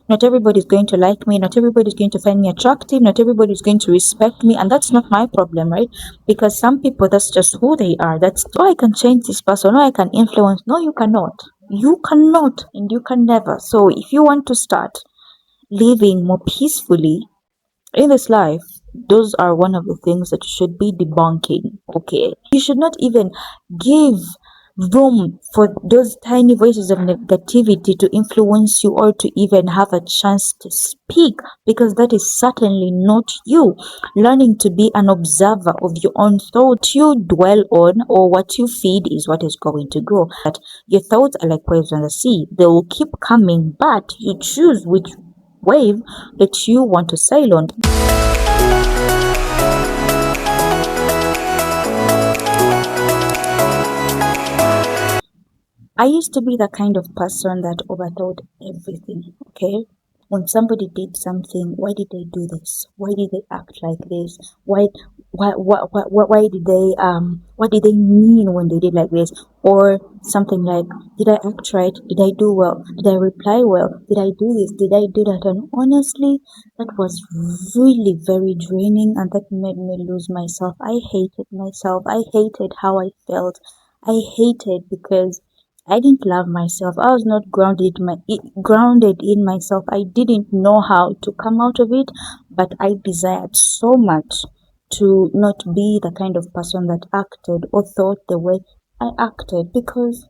Not everybody's going to like me. Not everybody's going to find me attractive. Not everybody's going to respect me. And that's not my problem, right? Because some people, that's just who they are. That's, oh, I can change this person. No, I can influence. No, you cannot. You cannot and you can never. So if you want to start living more peacefully in this life, those are one of the things that you should be debunking. Okay, you should not even give room for those tiny voices of negativity to influence you or to even have a chance to speak, because that is certainly not you. Learning to be an observer of your own thoughts, you dwell on, or what you feed is what is going to grow. That your thoughts are like waves on the sea, they will keep coming, but you choose which wave that you want to sail on. I used to be the kind of person that overthought everything, okay? When somebody did something, why did they do this? Why did they act like this? What did they mean when they did like this? Or something like, did I act right? Did I do well? Did I reply well? Did I do this? Did I do that? And honestly, that was really very draining, and that made me lose myself. I hated myself. I hated how I felt. I hated because I didn't love myself. I was not grounded in myself. I didn't know how to come out of it, but I desired so much to not be the kind of person that acted or thought the way I acted, because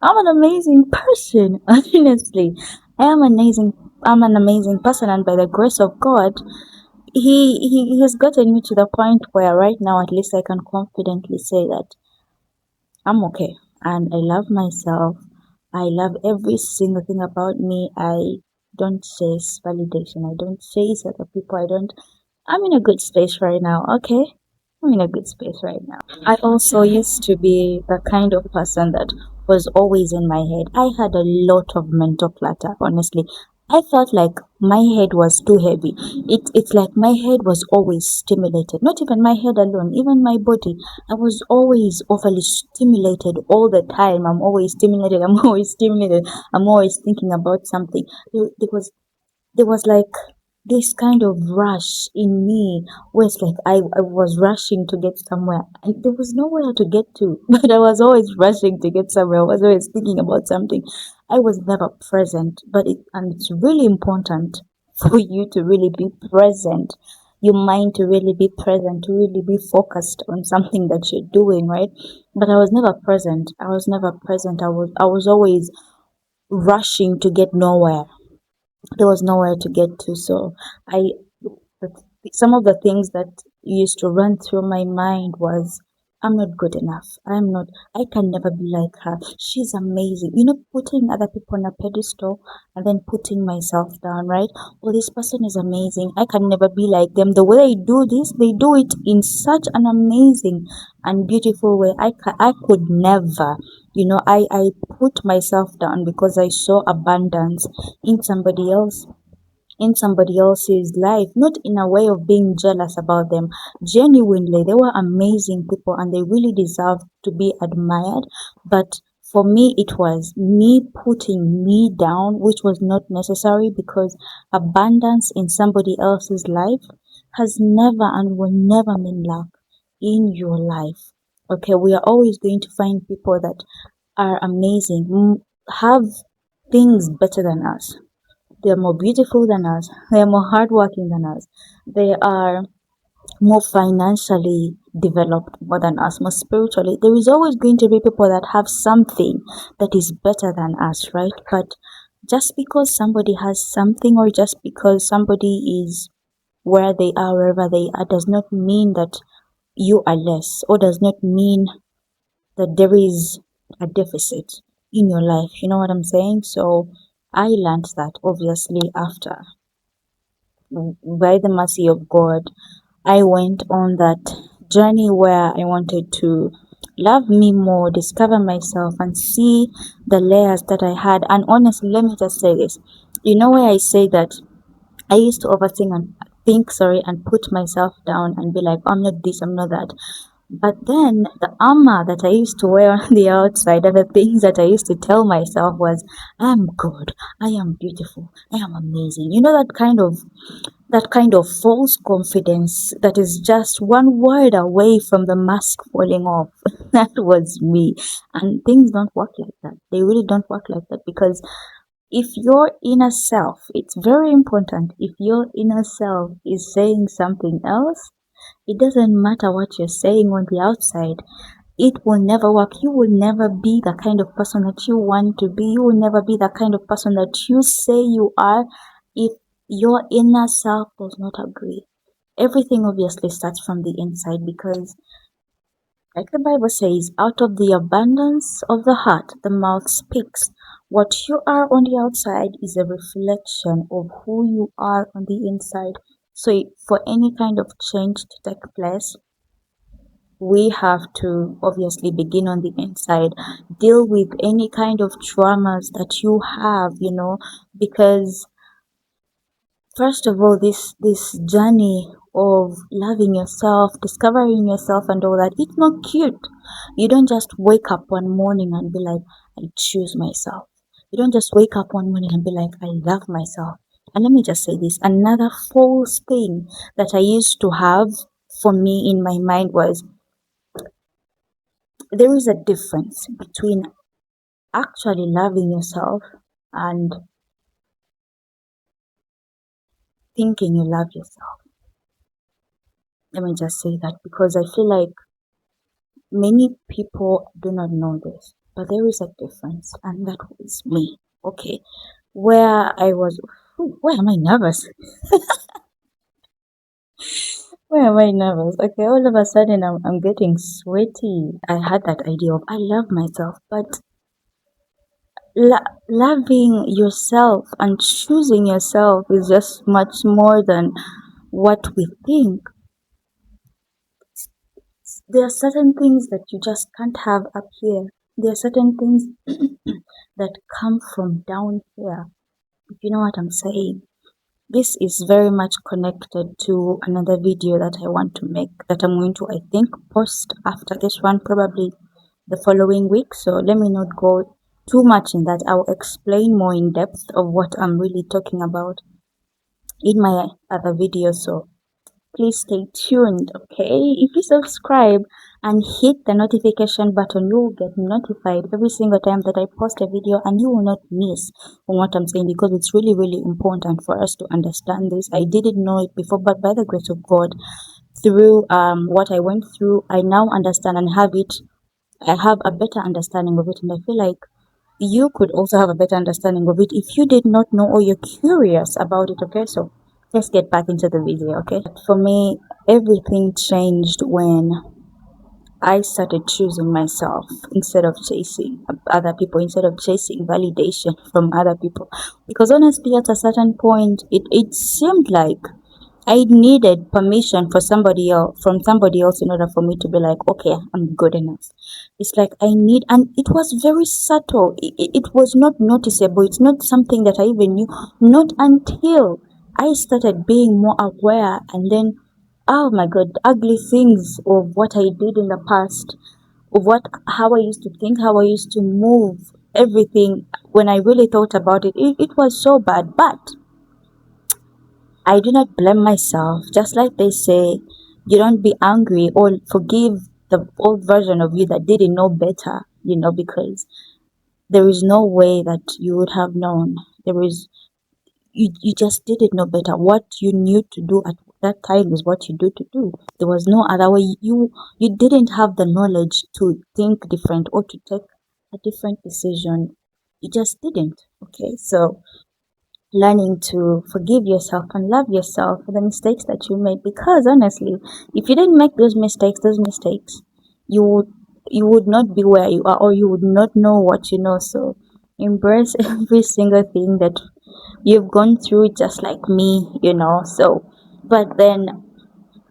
I'm an amazing person. Honestly, I'm an amazing person, and by the grace of God, he has gotten me to the point where right now, at least, I can confidently say that I'm okay and I love myself. I love every single thing about me. I don't chase validation. I don't chase other people. I'm in a good space right now, okay? I'm in a good space right now. I also used to be the kind of person that was always in my head. I had a lot of mental clutter, honestly. I felt like my head was too heavy. It's like my head was always stimulated. Not even my head alone, even my body. I was always overly stimulated all the time. I'm always stimulated. I'm always stimulated. I'm always thinking about something. There was like this kind of rush in me where it's like I was rushing to get somewhere. There was nowhere to get to, but I was always rushing to get somewhere. I was always thinking about something. I was never present, and it's really important for you to really be present. Your mind to really be present, to really be focused on something that you're doing, right? But I was never present. I was never present. I was always rushing to get nowhere. There was nowhere to get to. So I, some of the things that used to run through my mind was, I'm not good enough. I can never be like her. She's amazing. Putting other people on a pedestal and then putting myself down, right? Well, this person is amazing. I can never be like them. The way they do this, they do it in such an amazing and beautiful way. I could never. I put myself down because I saw abundance in somebody else, in somebody else's life, not in a way of being jealous about them. Genuinely, they were amazing people and they really deserved to be admired. But for me, it was me putting me down, which was not necessary, because abundance in somebody else's life has never and will never mean luck in your life. Okay, we are always going to find people that are amazing, have things better than us. They are more beautiful than us. They are more hardworking than us. They are more financially developed more than us, more spiritually. There is always going to be people that have something that is better than us, right? But just because somebody has something, or just because somebody is where they are, wherever they are, does not mean that you are less, or does not mean that there is a deficit in your life. You know what I'm saying? So I learned that obviously after, by the mercy of God, I went on that journey where I wanted to love me more, discover myself, and see the layers that I had. And honestly, let me just say this. Where I say that I used to overthink and and put myself down and be like, I'm not this, I'm not that. But then the armor that I used to wear on the outside and the things that I used to tell myself was, I am good, I am beautiful, I am amazing. You know, that kind of false confidence that is just one word away from the mask falling off. That was me. And things don't work like that. They really don't work like that, because if your inner self, it's very important, if your inner self is saying something else, it doesn't matter what you're saying on the outside. It will never work. You will never be the kind of person that you want to be. You will never be the kind of person that you say you are if your inner self does not agree. Everything obviously starts from the inside, because, like the Bible says, out of the abundance of the heart, the mouth speaks. What you are on the outside is a reflection of who you are on the inside. So, for any kind of change to take place, we have to obviously begin on the inside, deal with any kind of traumas that you have, because first of all, this journey of loving yourself, discovering yourself and all that, it's not cute. You don't just wake up one morning and be like, I choose myself. You don't just wake up one morning and be like, I love myself. And let me just say this, another false thing that I used to have for me in my mind was, there is a difference between actually loving yourself and thinking you love yourself. Let me just say that, because I feel like many people do not know this, but there is a difference, and that was me. Okay, where I was, why am I nervous? Why am I nervous? Okay, all of a sudden I'm getting sweaty. I had that idea of I love myself, but loving yourself and choosing yourself is just much more than what we think. There are certain things that you just can't have up here. There are certain things that come from down here, if you know what I'm saying. This is very much connected to another video that I want to make, that I'm going to, I think, post after this one, probably the following week. So let me not go too much in that. I'll explain more in depth of what I'm really talking about in my other video. So please stay tuned, okay? If you subscribe and hit the notification button, you will get notified every single time that I post a video, and you will not miss on what I'm saying, because it's really, really important for us to understand this. I didn't know it before, but by the grace of God, through what I went through, I now understand and have it. I have a better understanding of it, and I feel like you could also have a better understanding of it if you did not know or you're curious about it, okay? So let's get back into the video, okay? For me, everything changed when I started choosing myself instead of chasing other people, instead of chasing validation from other people. Because honestly, at a certain point, it seemed like I needed permission for somebody else in order for me to be like, okay, I'm good enough. It's like and it was very subtle. It was not noticeable. It's not something that I even knew. Not until I started being more aware, and then, oh my God, ugly things of what I did in the past, of how I used to think, how I used to move, everything. When I really thought about it, it was so bad. But I do not blame myself. Just like they say, you don't be angry or forgive the old version of you that didn't know better, because there is no way that you would have known. You just didn't know better. What you knew to do at that time is what you do to do. There was no other way. You didn't have the knowledge to think different or to take a different decision. You just didn't. Okay, so learning to forgive yourself and love yourself for the mistakes that you made, because honestly, if you didn't make those mistakes, you would not be where you are, or you would not know what you know. So embrace every single thing that you've gone through, just like me. So, but then,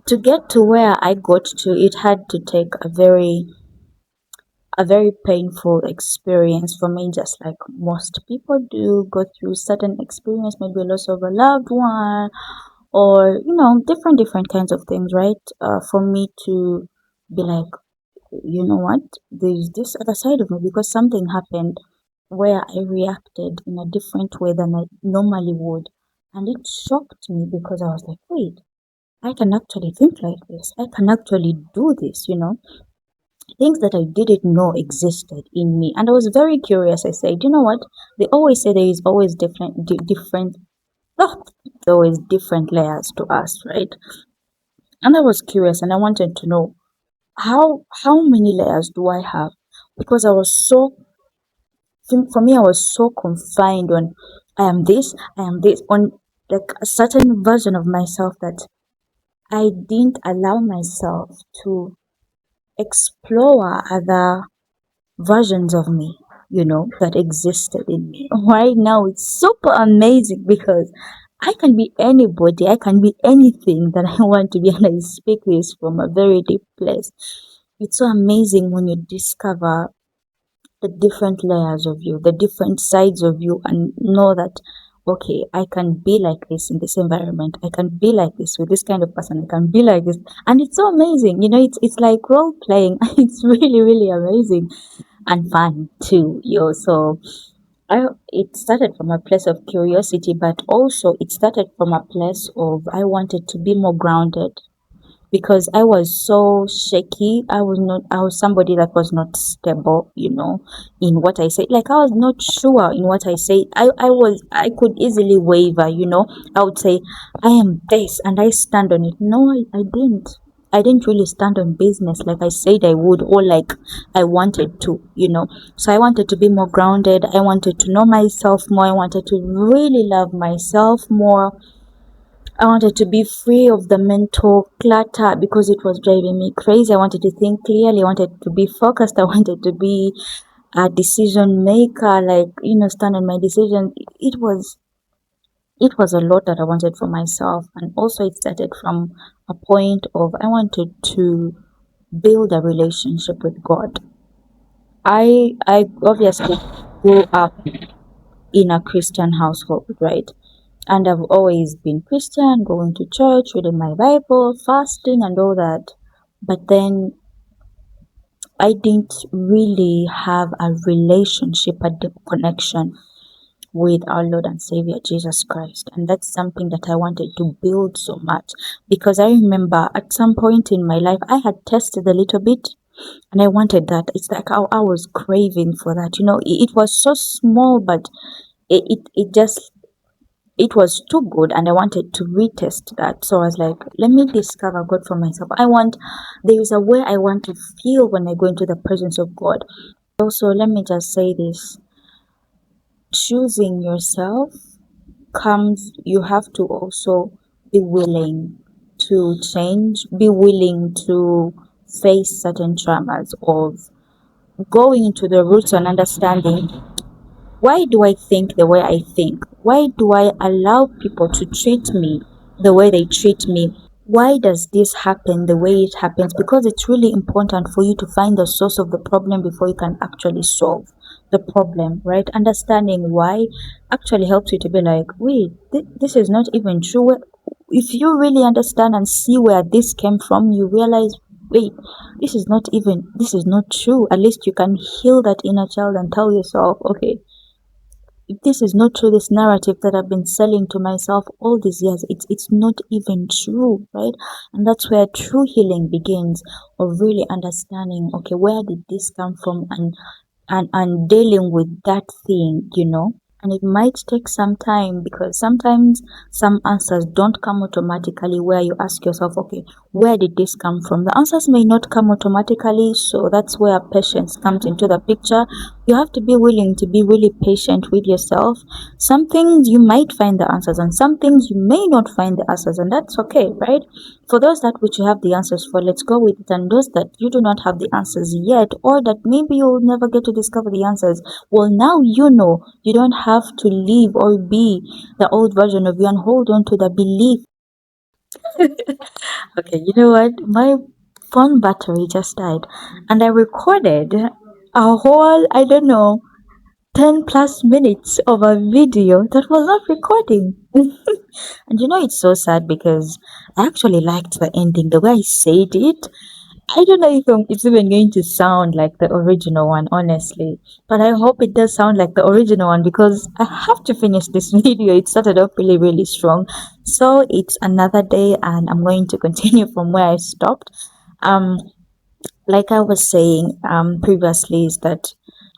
to get to where I got to, it had to take a very painful experience for me, just like most people do go through certain experience, maybe loss of a loved one, or different kinds of things, right? For me to be like, you know what, there's this other side of me, because something happened where I reacted in a different way than I normally would. And it shocked me because I was like, wait, I can actually think like this. I can actually do this, things that I didn't know existed in me. And I was very curious. I said, you know what? They always say there is always different, oh, there always different layers to us, right? And I was curious and I wanted to know how many layers do I have? Because I was so, for me, I was so confined on I am this, on like a certain version of myself that I didn't allow myself to explore other versions of me, that existed in me. Right now, it's super amazing because I can be anybody, I can be anything that I want to be, and I speak this from a very deep place. It's so amazing when you discover the different layers of you, the different sides of you, and know that, okay, I can be like this in this environment. I can be like this with this kind of person. I can be like this. And it's so amazing. It's like role playing. It's really, really amazing and fun too. So it started from a place of curiosity, but also it started from a place of I wanted to be more grounded because I was so shaky. I was somebody that was not stable, in what I say. Like I was not sure in what I say. I could easily waver, I would say, I am this and I stand on it. No, I didn't. I didn't really stand on business like I said I would, or like I wanted to. So I wanted to be more grounded. I wanted to know myself more. I wanted to really love myself more. I wanted to be free of the mental clutter because it was driving me crazy. I wanted to think clearly. I wanted to be focused. I wanted to be a decision maker, like, stand on my decision. It was a lot that I wanted for myself. And also it started from a point of I wanted to build a relationship with God. I obviously grew up in a Christian household, right? And I've always been Christian, going to church, reading my Bible, fasting, and all that. But then I didn't really have a relationship, a deep connection with our Lord and Savior Jesus Christ. And that's something that I wanted to build so much because I remember at some point in my life, I had tested a little bit and I wanted that. It's like I was craving for that. It was so small, but it just it was too good and I wanted to retest that. So I was like, let me discover God for myself. There is a way I want to feel when I go into the presence of God. Also, let me just say this. Choosing yourself you have to also be willing to change, be willing to face certain traumas of going into the roots and understanding, why do I think the way I think? Why do I allow people to treat me the way they treat me? Why does this happen the way it happens? Because it's really important for you to find the source of the problem before you can actually solve the problem, right? Understanding why actually helps you to be like, wait, this is not even true. If you really understand and see where this came from, you realize, wait, this is not true. At least you can heal that inner child and tell yourself, okay, if this is not true, this narrative that I've been selling to myself all these years, it's not even true, right? And that's where true healing begins, of really understanding, okay, where did this come from, and dealing with that thing. And it might take some time because sometimes some answers don't come automatically, where you ask yourself, okay, where did this come from? The answers may not come automatically, so that's where patience comes into the picture. You have to be willing to be really patient with yourself. Some things you might find the answers, and some things you may not find the answers, and that's okay, right? For those that which you have the answers for, let's go with it. And those that you do not have the answers yet, or that maybe you'll never get to discover the answers, well, now you don't have to live or be the old version of you and hold on to the belief. Okay, you know what? My phone battery just died, and I recorded a whole, I don't know, 10 plus minutes of a video that was not recording. And it's so sad because I actually liked the ending, the way I said it. I don't know if it's even going to sound like the original one, honestly. But I hope it does sound like the original one because I have to finish this video. It started off really, really strong. So it's another day and I'm going to continue from where I stopped. Um, like I was saying previously, is that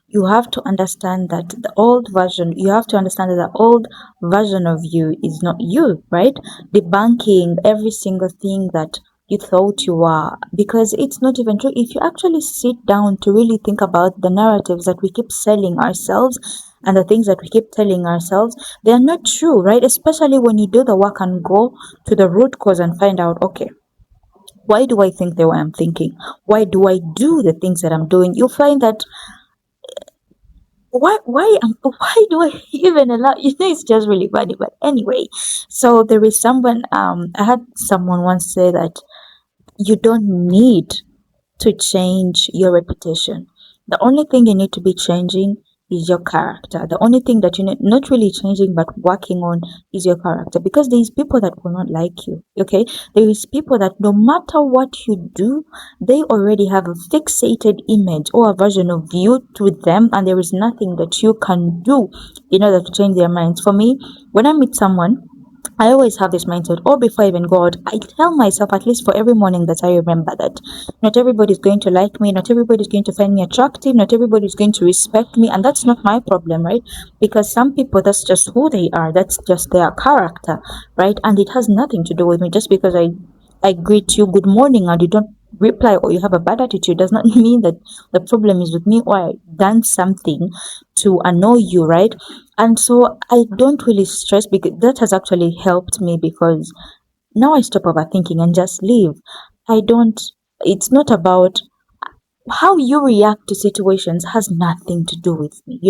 you have to understand that the old version, you have to understand that the old version of you is not you, right? Debunking every single thing that you thought you were, because it's not even true. If you actually sit down to really think about the narratives that we keep selling ourselves and the things that we keep telling ourselves, they are not true, right? Especially when you do the work and go to the root cause and find out, okay, why do I think the way I'm thinking? Why do I do the things that I'm doing? You'll find that why do I even allow, it's just really funny. But anyway, so there is someone, I had someone once say that you don't need to change your reputation. The only thing you need to be changing is your character. The only thing that you need, not really changing but working on, is your character. Because there is people that will not like you. Okay, there is people that no matter what you do, they already have a fixated image or a version of you to them, and there is nothing that you can do in order to change their minds. For me, when I meet someone, I always have this mindset, or before I even go out, I tell myself, at least for every morning, that I remember that not everybody's going to like me, not everybody's going to find me attractive, not everybody's going to respect me, and that's not my problem, right? Because some people, that's just who they are, that's just their character, right? And it has nothing to do with me. Just because I greet you good morning and you don't reply, or you have a bad attitude, does not mean that the problem is with me, or I done something to annoy you, right? And so I don't really stress, because that has actually helped me, because now I stop overthinking and just leave. I don't, it's not about how you react to situations, has nothing to do with me,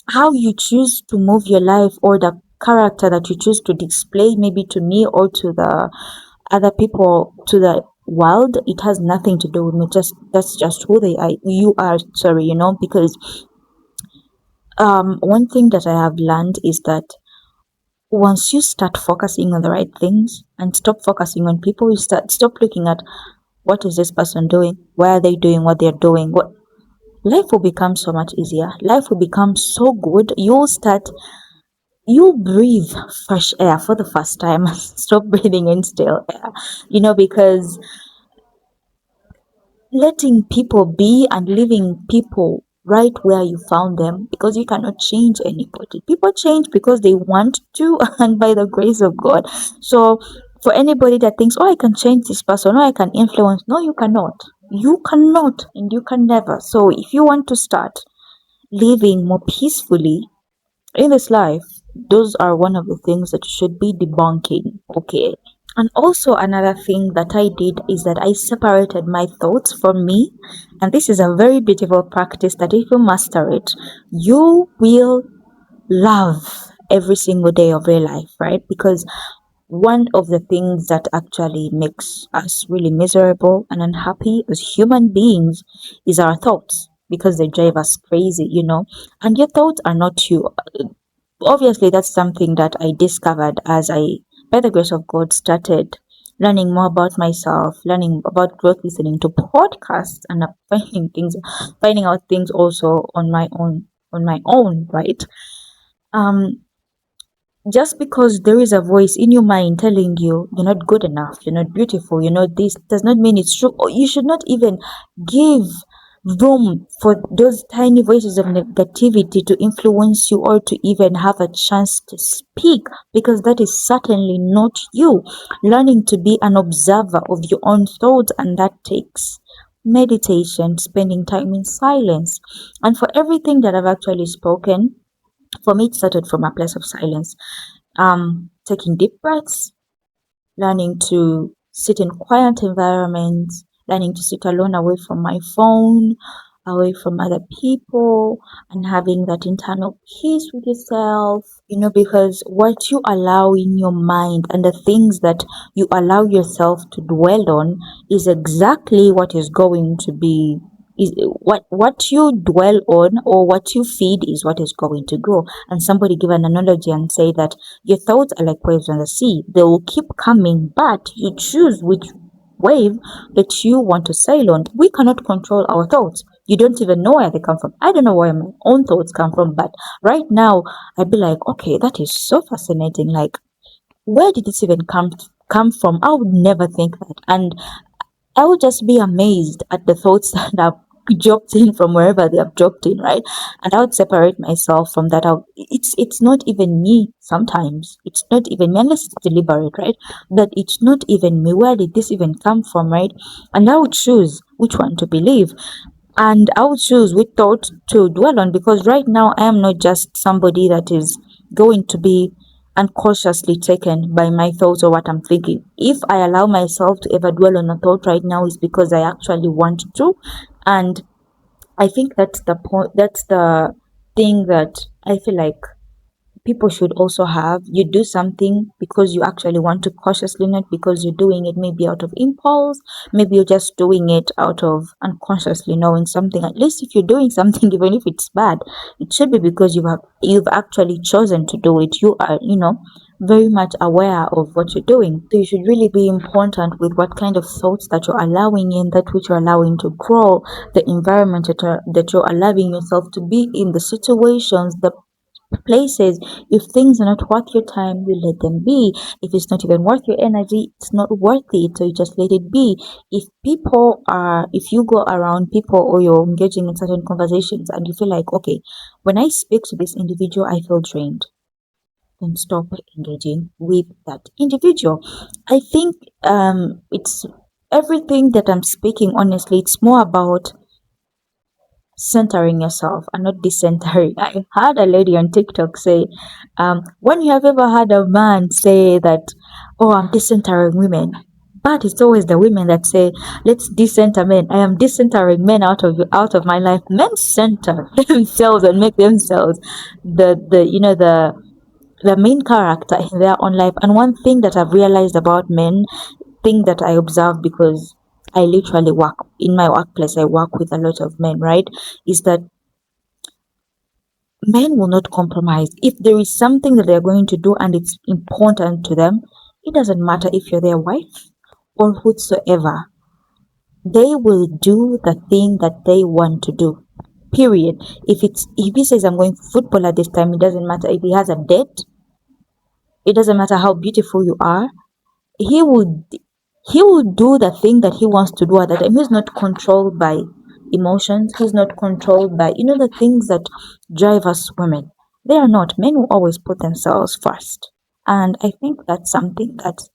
how you choose to move your life, or the character that you choose to display, maybe to me or to the other people, to the world. It has nothing to do with me. Just that's just who they are, you are, sorry, because one thing that I have learned is that once you start focusing on the right things and stop focusing on people, you stop looking at what is this person doing, why are they doing what they're doing, what life will become so much easier. Life will become so good. You breathe fresh air for the first time. Stop breathing in stale air, because letting people be and leaving people right where you found them, because you cannot change anybody. People change because they want to and by the grace of God. So for anybody that thinks, oh, I can change this person, or I can influence, no, you cannot. You cannot, and you can never. So if you want to start living more peacefully in this life, those are one of the things that you should be debunking. Okay. And also another thing that I did is that I separated my thoughts from me. And this is a very beautiful practice that if you master it, you will love every single day of your life, right? Because one of the things that actually makes us really miserable and unhappy as human beings is our thoughts, because they drive us crazy, and your thoughts are not you. Obviously, that's something that I discovered as I, by the grace of God, started learning more about myself, learning about growth, listening to podcasts, and finding out things also on my own, right? Um, just because there is a voice in your mind telling you you're not good enough, you're not beautiful, this, does not mean it's true. Or you should not even give room for those tiny voices of negativity to influence you, or to even have a chance to speak, because that is certainly not you. Learning to be an observer of your own thoughts, and that takes meditation, spending time in silence. And for everything that I've actually spoken, for me, it started from a place of silence. Taking deep breaths, learning to sit in quiet environments, learning to sit alone, away from my phone, away from other people, and having that internal peace with yourself, because what you allow in your mind and the things that you allow yourself to dwell on is exactly what is going to be, is what you dwell on, or what you feed, is what is going to grow. And somebody give an analogy and say that your thoughts are like waves on the sea. They will keep coming, but you choose which wave that you want to sail on. We cannot control our thoughts. You don't even know where they come from. I don't know where my own thoughts come from, but right now I'd be like, okay, that is so fascinating. Like, where did this even come from? I would never think that. And I would just be amazed at the thoughts that have dropped in from wherever they have dropped in, right? And I would separate myself from that. It's not even me sometimes. It's not even me unless it's deliberate, right? That it's not even me. Where did this even come from, right? And I would choose which one to believe. And I would choose which thought to dwell on, because right now I am not just somebody that is going to be unconsciously taken by my thoughts or what I'm thinking. If I allow myself to ever dwell on a thought right now, is because I actually want to. And I think that's the point, that's the thing that I feel like people should also have. You do something because you actually want to, cautiously, not because you're doing it maybe out of impulse. Maybe you're just doing it out of unconsciously knowing something. At least if you're doing something, even if it's bad, it should be because you've actually chosen to do it. You are, very much aware of what you're doing. So you should really be important with what kind of thoughts that you're allowing in, that which you're allowing to grow, the environment that you're allowing yourself to be in, the situations, the places. If things are not worth your time, you let them be. If it's not even worth your energy, it's not worth it, so you just let it be. If you go around people, or you're engaging in certain conversations and you feel like, okay, when I speak to this individual I feel drained, then stop engaging with that individual. I think it's everything that I'm speaking, honestly, it's more about centering yourself and not decentering. I heard a lady on TikTok say, when you have ever heard a man say that, oh, I'm decentering women, but it's always the women that say, let's decenter men. I am decentering men out of my life. Men center themselves and make themselves the main character in their own life. And one thing that I've realized about men, thing that I observe, because I literally work in my workplace, I work with a lot of men, right? Is that men will not compromise. If there is something that they're going to do and it's important to them, it doesn't matter if you're their wife or whosoever. They will do the thing that they want to do. Period. If he says I'm going for football at this time, it doesn't matter if he has a date. It doesn't matter how beautiful you are. He will he will do the thing that he wants to do at that time. He's not controlled by emotions. He's not controlled by the things that drive us women. They are not. Men will always put themselves first. And I think that's something that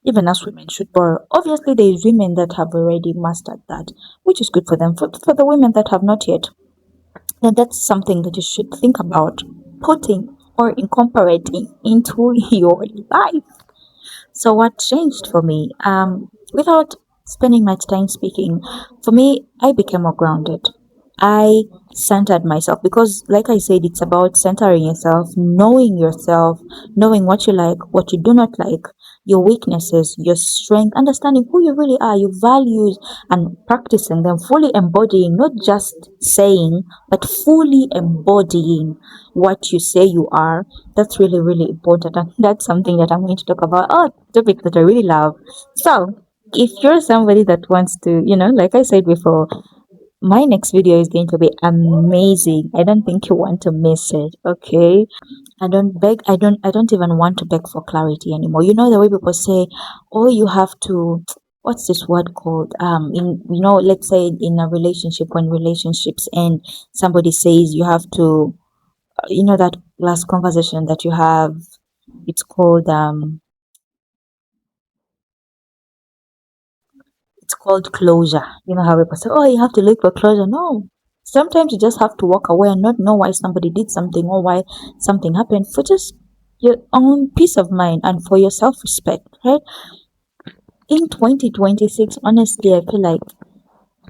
even us women should borrow. Obviously there is women that have already mastered that, which is good for them. For the women that have not yet, then that's something that you should think about putting or incorporating into your life. So what changed for me? Without spending much time speaking, for me, I became more grounded. I centered myself, because, like I said, it's about centering yourself, knowing what you like, what you do not like, your weaknesses, your strength, understanding who you really are, your values, and practicing them, fully embodying, not just saying, but fully embodying what you say you are. That's really, really important. And that's something that I'm going to talk about. Oh, topic that I really love. So, if you're somebody that wants to, like I said before, my next video is going to be amazing. I don't think you want to miss it. Okay. I don't even want to beg for clarity anymore. You know the way people say, oh, you have to, what's this word called? Let's say in a relationship, when relationships end, somebody says you have to, that last conversation that you have, it's called closure. You know how people say, oh, you have to look for closure. No. Sometimes you just have to walk away and not know why somebody did something or why something happened, for just your own peace of mind and for your self respect, right? In 2026, honestly, I feel like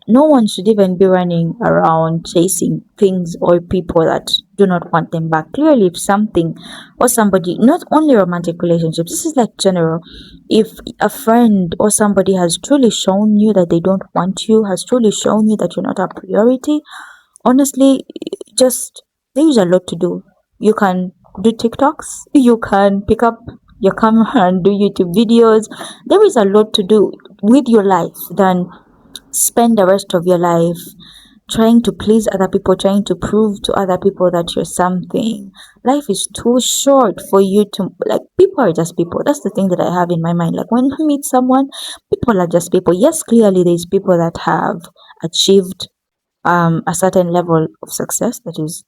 no one should even be running around chasing things or people that do not want them back. Clearly, if something or somebody, not only romantic relationships, this is like general. If a friend or somebody has truly shown you that they don't want you, has truly shown you that you're not a priority, honestly, just there's a lot to do. You can do TikToks, you can pick up your camera and do YouTube videos. There is a lot to do with your life than spend the rest of your life trying to please other people, trying to prove to other people that you're something. Life is too short for you to, like, people are just people. That's the thing that I have in my mind. Like, when I meet someone, people are just people. Yes, clearly there's people that have achieved a certain level of success that is,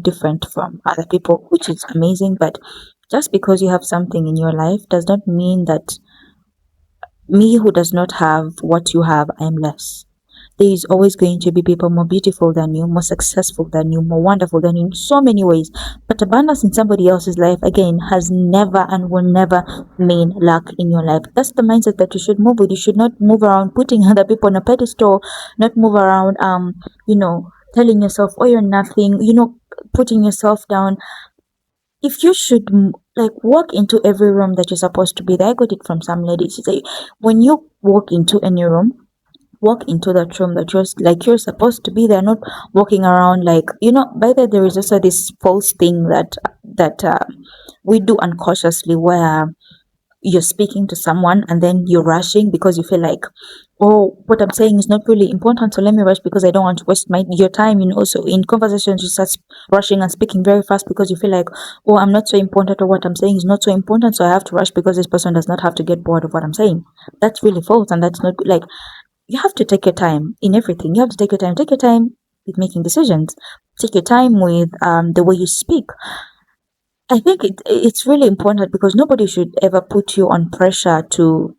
different from other people, which is amazing. But just because you have something in your life does not mean that me, who does not have what you have, I am less. There is always going to be people more beautiful than you, more successful than you, more wonderful than you in so many ways. But abundance in somebody else's life, again, has never and will never mean luck in your life. That's the mindset that you should move with. You should not move around putting other people on a pedestal, not move around, telling yourself, oh, you're nothing, putting yourself down. If you should like walk into every room that you're supposed to be there, I got it from some ladies. She say, when you walk into any room, walk into that room that you're supposed to be there, not walking around like, by the way, there is also this false thing that we do unconsciously, where you're speaking to someone and then you're rushing because you feel like, oh, what I'm saying is not really important, so let me rush because I don't want to waste your time. So in conversations you start rushing and speaking very fast because you feel like, oh, I'm not so important, or what I'm saying is not so important, so I have to rush because this person does not have to get bored of what I'm saying. That's really false, and that's not good. Like, you have to take your time in everything. You have to take your time. Take your time with making decisions. Take your time with the way you speak. I think it's really important because nobody should ever put you on pressure to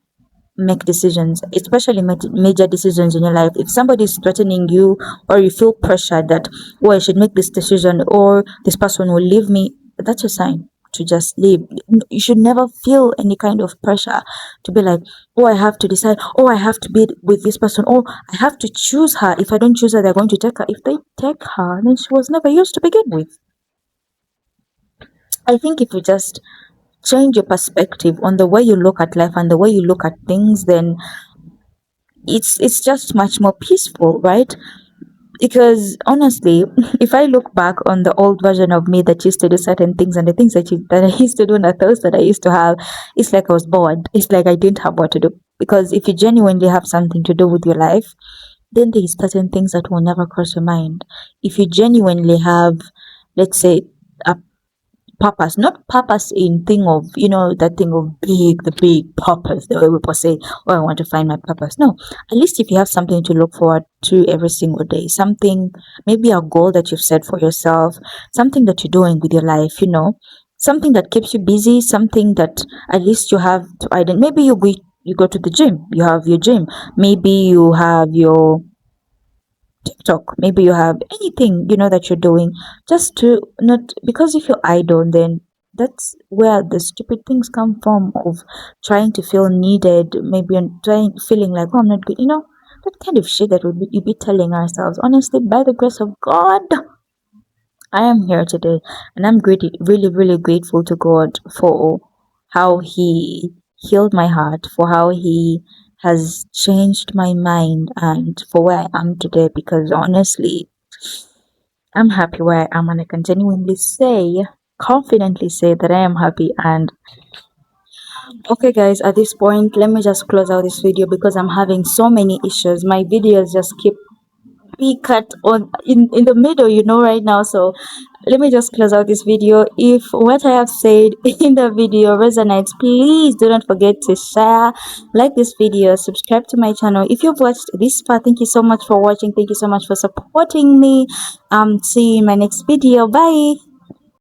make decisions, especially major decisions in your life. If somebody is threatening you, or you feel pressured that, oh, I should make this decision, or this person will leave me, that's a sign to just leave. You should never feel any kind of pressure to be like, oh, I have to decide, oh, I have to be with this person, oh, I have to choose her. If I don't choose her, they're going to take her. If they take her, then she was never used to begin with. I think if you just change your perspective on the way you look at life and the way you look at things, then it's just much more peaceful, right? Because honestly, if I look back on the old version of me that used to do certain things, and the things that I used to do and the thoughts that I used to have, it's like I was bored. It's like I didn't have what to do. Because if you genuinely have something to do with your life, then there's certain things that will never cross your mind. If you genuinely have, let's say, a purpose, not purpose in thing of, that thing of the big purpose, the way people say, oh, I want to find my purpose. No, at least if you have something to look forward to every single day, something, maybe a goal that you've set for yourself, something that you're doing with your life, something that keeps you busy, something that at least you have to identify. Maybe you go to the gym, you have your gym, maybe you have your TikTok, maybe you have anything, that you're doing, just to not, because if you're idle, then that's where the stupid things come from, of trying to feel needed, maybe feeling like, oh, I'm not good, that kind of shit that you be telling ourselves. Honestly, by the grace of God, I am here today, and I'm really, really grateful to God for how He healed my heart, for how He has changed my mind, and for where I am today. Because honestly, I'm happy where I am, and I can genuinely confidently say that I am happy. And okay, guys, at this point, let me just close out this video because I'm having so many issues. My videos just keep be cut on in the middle, right now. So let me just close out this video. If what I have said in the video resonates, please do not forget to share, like this video, subscribe to my channel. If you've watched this far, thank you so much for watching. Thank you so much for supporting me. See you in my next video. Bye.